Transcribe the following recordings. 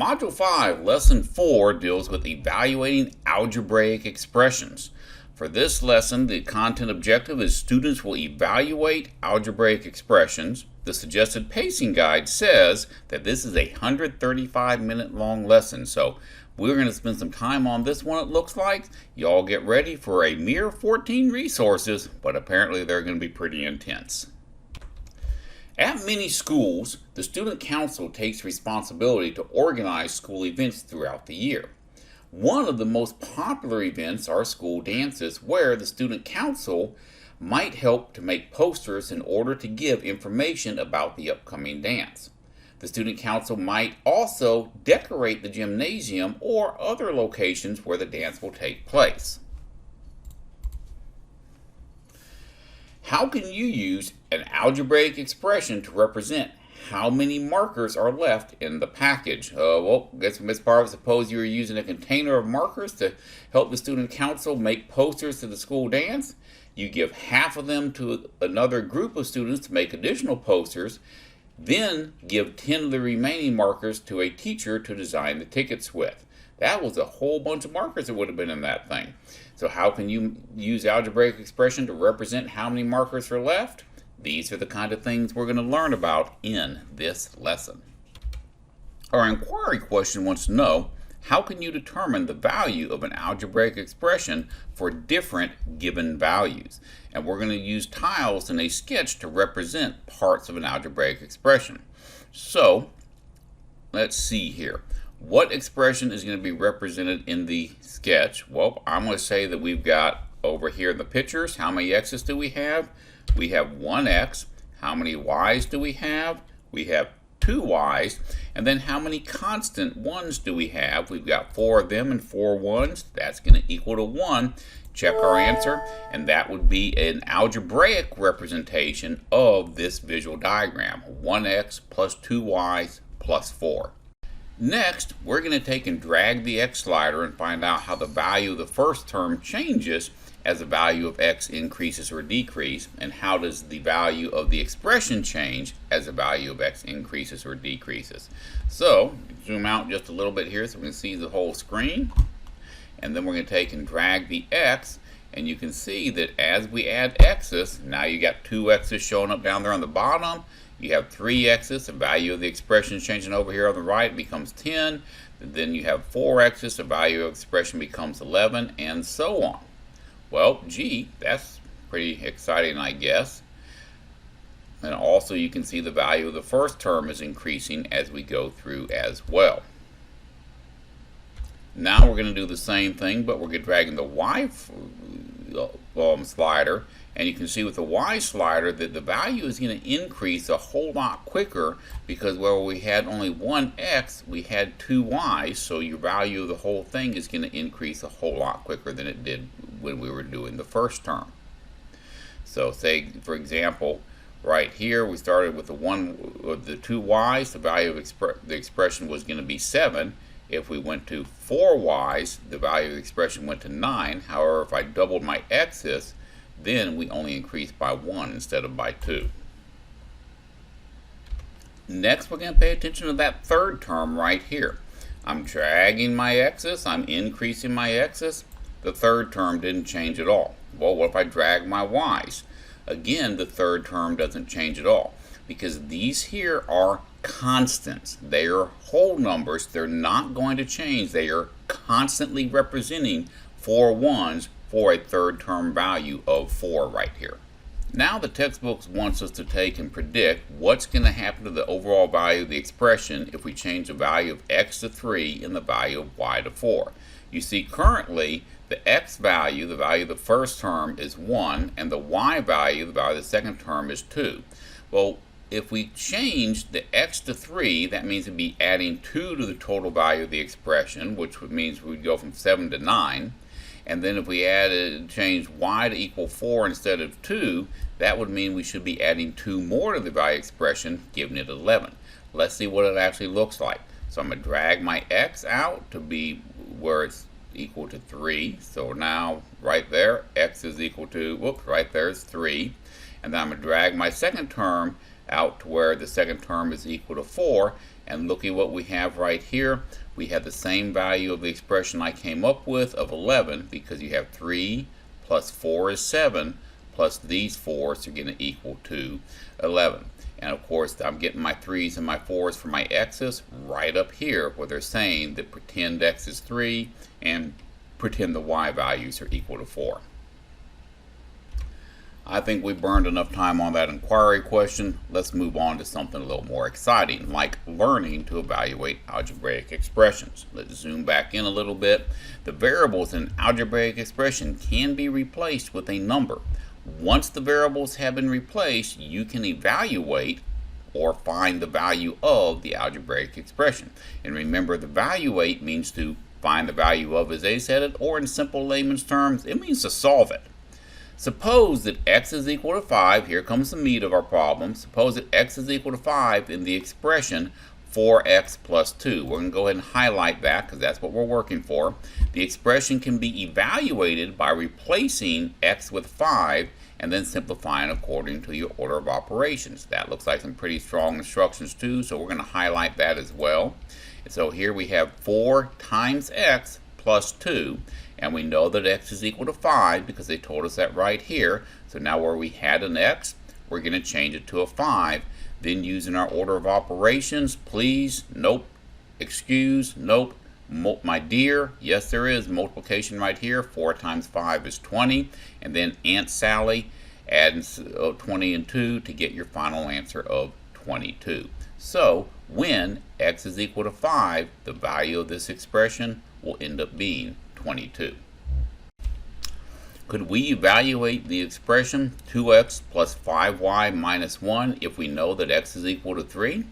Module 5, Lesson 4 deals with evaluating algebraic expressions. For this lesson, the content objective is students will evaluate algebraic expressions. The suggested pacing guide says that this is a 135-minute long lesson, so we're going to spend some time on this one, it looks like. Y'all get ready for a mere 14 resources, but apparently they're going to be pretty intense. At many schools, the student council takes responsibility to organize school events throughout the year. One of the most popular events are school dances, where the student council might help to make posters in order to give information about the upcoming dance. The student council might also decorate the gymnasium or other locations where the dance will take place. How can you use an algebraic expression to represent how many markers are left in the package? Well, I guess Ms. Barb, suppose you were using a container of markers to help the student council make posters to the school dance. You give half of them to another group of students to make additional posters, then give 10 of the remaining markers to a teacher to design the tickets with. That was a whole bunch of markers that would have been in that thing. So how can you use algebraic expression to represent how many markers are left? These are the kind of things we're going to learn about in this lesson. Our inquiry question wants to know, how can you determine the value of an algebraic expression for different given values? And we're going to use tiles in a sketch to represent parts of an algebraic expression. So let's see here. What expression is going to be represented in the sketch? Well, I'm going to say that we've got over here in the pictures, how many x's do we have? We have 1x. How many y's do we have? We have 2 y's. And then how many constant ones do we have? We've got 4 of them and 4 ones. That's going to equal to 1. Check our answer, and that would be an algebraic representation of this visual diagram. 1x plus 2 y's plus 4. Next, we're going to take and drag the x slider and find out how the value of the first term changes as the value of x increases or decreases, and how does the value of the expression change as the value of x increases or decreases. So, zoom out just a little bit here so we can see the whole screen, and then we're going to take and drag the x, and you can see that as we add x's, now you got 2 x's showing up down there on the bottom. You have 3 x's, the value of the expression is changing over here on the right, becomes 10. Then you have 4 x's, the value of the expression becomes 11, and so on. Well, gee, that's pretty exciting, I guess. And also you can see the value of the first term is increasing as we go through as well. Now we're going to do the same thing, but we're going to drag the y slider, and you can see with the y slider that the value is going to increase a whole lot quicker, because where we had only 1 x, we had 2 y's, so your value of the whole thing is going to increase a whole lot quicker than it did when we were doing the first term. So say, for example, right here we started with the 2 y's, the value of the expression was going to be 7. If we went to 4 y's, the value of the expression went to 9. However, if I doubled my x's, then we only increased by 1 instead of by 2. Next, we're going to pay attention to that third term right here. I'm dragging my x's, I'm increasing my x's. The third term didn't change at all. Well, what if I drag my y's? Again, the third term doesn't change at all, because these here are constants. They are whole numbers. They're not going to change. They are constantly representing 4 ones for a third term value of 4 right here. Now the textbook wants us to take and predict what's going to happen to the overall value of the expression if we change the value of x to 3 and the value of y to 4. You see, currently the x value, the value of the first term, is 1, and the y value, the value of the second term, is 2. Well, if we change the x to 3, that means we'd be adding 2 to the total value of the expression, which means we'd go from 7 to 9. And then if we change y to equal 4 instead of 2, that would mean we should be adding 2 more to the value expression, giving it 11. Let's see what it actually looks like. So I'm going to drag my x out to be where it's equal to 3. So now right there, x is equal to, whoops, right there is 3. And then I'm going to drag my second term out to where the second term is equal to 4. And look at what we have right here. We have the same value of the expression I came up with of 11, because you have 3 plus 4 is 7, plus these 4s are going to equal to 11. And of course, I'm getting my 3's and my 4's for my x's right up here, where they're saying that pretend x is 3 and pretend the y values are equal to 4. I think we burned enough time on that inquiry question. Let's move on to something a little more exciting, like learning to evaluate algebraic expressions. Let's zoom back in a little bit. The variables in algebraic expression can be replaced with a number. Once the variables have been replaced, you can evaluate or find the value of the algebraic expression. And remember, the evaluate means to find the value of, as they said it, or in simple layman's terms, it means to solve it. Suppose that x is equal to 5. Here comes the meat of our problem. Suppose that x is equal to 5 in the expression 4x plus 2. We're going to go ahead and highlight that because that's what we're working for. The expression can be evaluated by replacing x with 5 and then simplifying according to your order of operations. That looks like some pretty strong instructions too, so we're going to highlight that as well. So here we have 4 times x plus 2. And we know that x is equal to 5 because they told us that right here. So now where we had an x, we're going to change it to a 5. Then using our order of operations, please, nope, excuse, nope, my dear, yes there is multiplication right here. 4 times 5 is 20. And then Aunt Sally adds 20 and 2 to get your final answer of 22. So when x is equal to 5, the value of this expression will end up being 22. Could we evaluate the expression 2x plus 5y minus 1 if we know that x is equal to 3?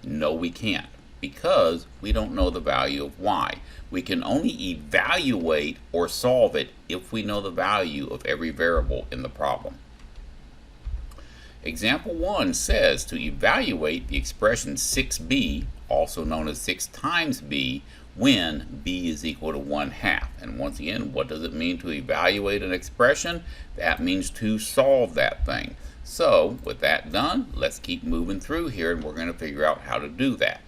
No, we can't, because we don't know the value of y. We can only evaluate or solve it if we know the value of every variable in the problem. Example 1 says to evaluate the expression 6b, also known as 6 times b, when b is equal to 1/2. And once again, what does it mean to evaluate an expression? That means to solve that thing. So with that done, let's keep moving through here and we're going to figure out how to do that.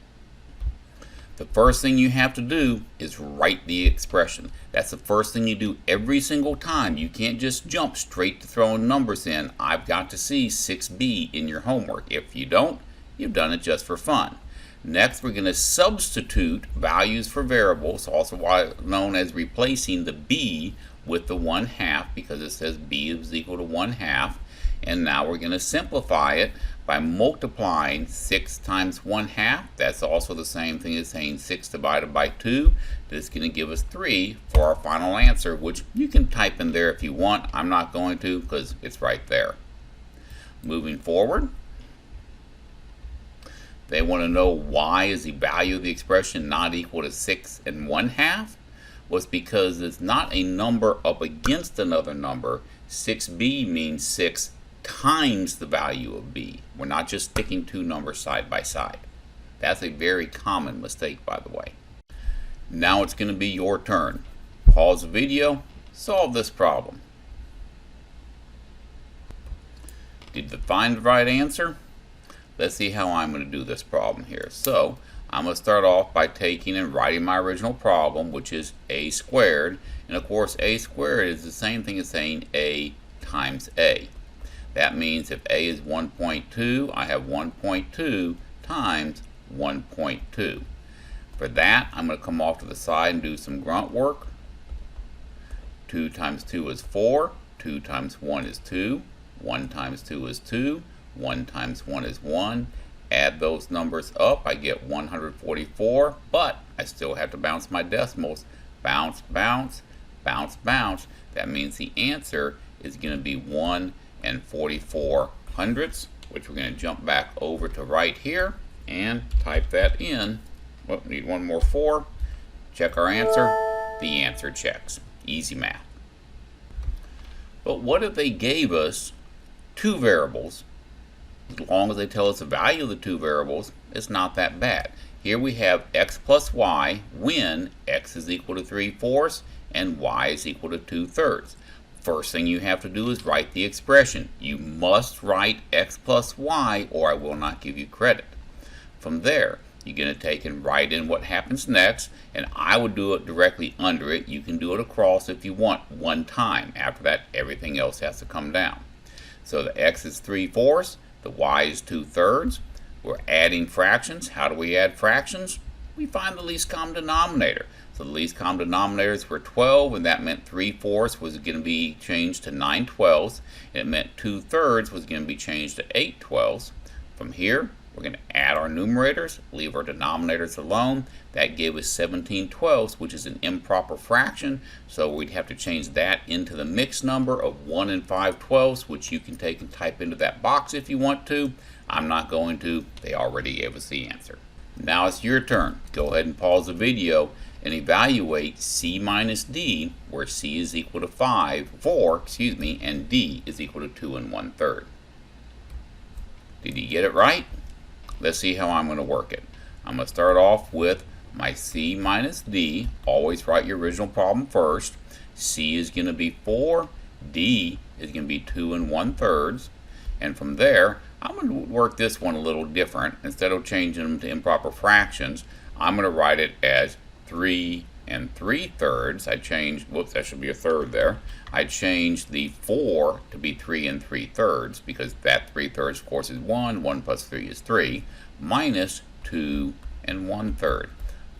The first thing you have to do is write the expression. That's the first thing you do every single time. You can't just jump straight to throwing numbers in. I've got to see 6b in your homework. If you don't, you've done it just for fun. Next, we're going to substitute values for variables, also known as replacing the b with the 1/2 because it says b is equal to 1/2. And now we're going to simplify it by multiplying 6 times 1/2. That's also the same thing as saying 6 divided by 2. This is going to give us 3 for our final answer, which you can type in there if you want. I'm not going to because it's right there. Moving forward, they want to know why is the value of the expression not equal to 6 1/2? Well, it's because it's not a number up against another number. 6b means 6 times the value of b. We're not just sticking two numbers side by side. That's a very common mistake, by the way. Now it's going to be your turn. Pause the video, solve this problem. Did you find the right answer? Let's see how I'm going to do this problem here. So I'm going to start off by taking and writing my original problem, which is a squared. And of course, a squared is the same thing as saying a times a. That means if a is 1.2, I have 1.2 times 1.2. For that, I'm going to come off to the side and do some grunt work. 2 times 2 is 4. 2 times 1 is 2. 1 times 2 is 2. 1 times 1 is 1. Add those numbers up, I get 144, but I still have to bounce my decimals. Bounce, bounce, bounce, bounce. That means the answer is going to be 1 44 hundredths, which we're going to jump back over to right here and type that in. Oh, need one more 4. Check our answer. The answer checks. Easy math. But what if they gave us two variables? As long as they tell us the value of the two variables, it's not that bad. Here we have x plus y when x is equal to 3/4 and y is equal to 2/3. First thing you have to do is write the expression. You must write x plus y or I will not give you credit. From there, you're going to take and write in what happens next, and I would do it directly under it. You can do it across if you want one time. After that, everything else has to come down. So the x is 3/4, the y is 2/3. We're adding fractions. How do we add fractions? We find the least common denominator. So the least common denominators were 12, and that meant 3/4 was going to be changed to 9/12, and it meant 2/3 was going to be changed to 8/12. From here, we're going to add our numerators, leave our denominators alone. That gave us 17/12, which is an improper fraction, so we'd have to change that into the mixed number of 1 and 5/12, which you can take and type into that box if you want to. I'm not going to. They already gave us the answer. Now it's your turn. Go ahead and pause the video and evaluate C minus D, where C is equal to 4, and D is equal to 2 1/3. Did you get it right? Let's see how I'm going to work it. I'm going to start off with my C minus D. Always write your original problem first. C is going to be 4, D is going to be 2 1/3, and from there I'm going to work this one a little different. Instead of changing them to improper fractions, I'm going to write it as 3 3/3. I changed, whoops, that should be a third there. I changed the 4 to be 3 3/3 because that 3/3 of course is 1. 1 plus 3 is 3, minus 2 1/3.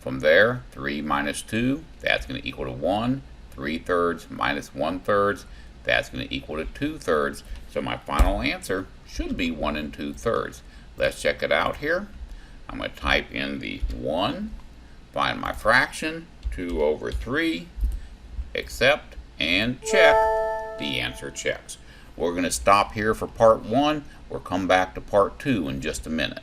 From there, 3 minus 2, that's going to equal to 1. 3/3 minus 1/3, that's going to equal to 2/3. So my final answer should be 1 2/3. Let's check it out here. I'm going to type in the 1, find my fraction, 2/3, accept, and check. The answer checks. We're going to stop here for part 1. We'll come back to part 2 in just a minute.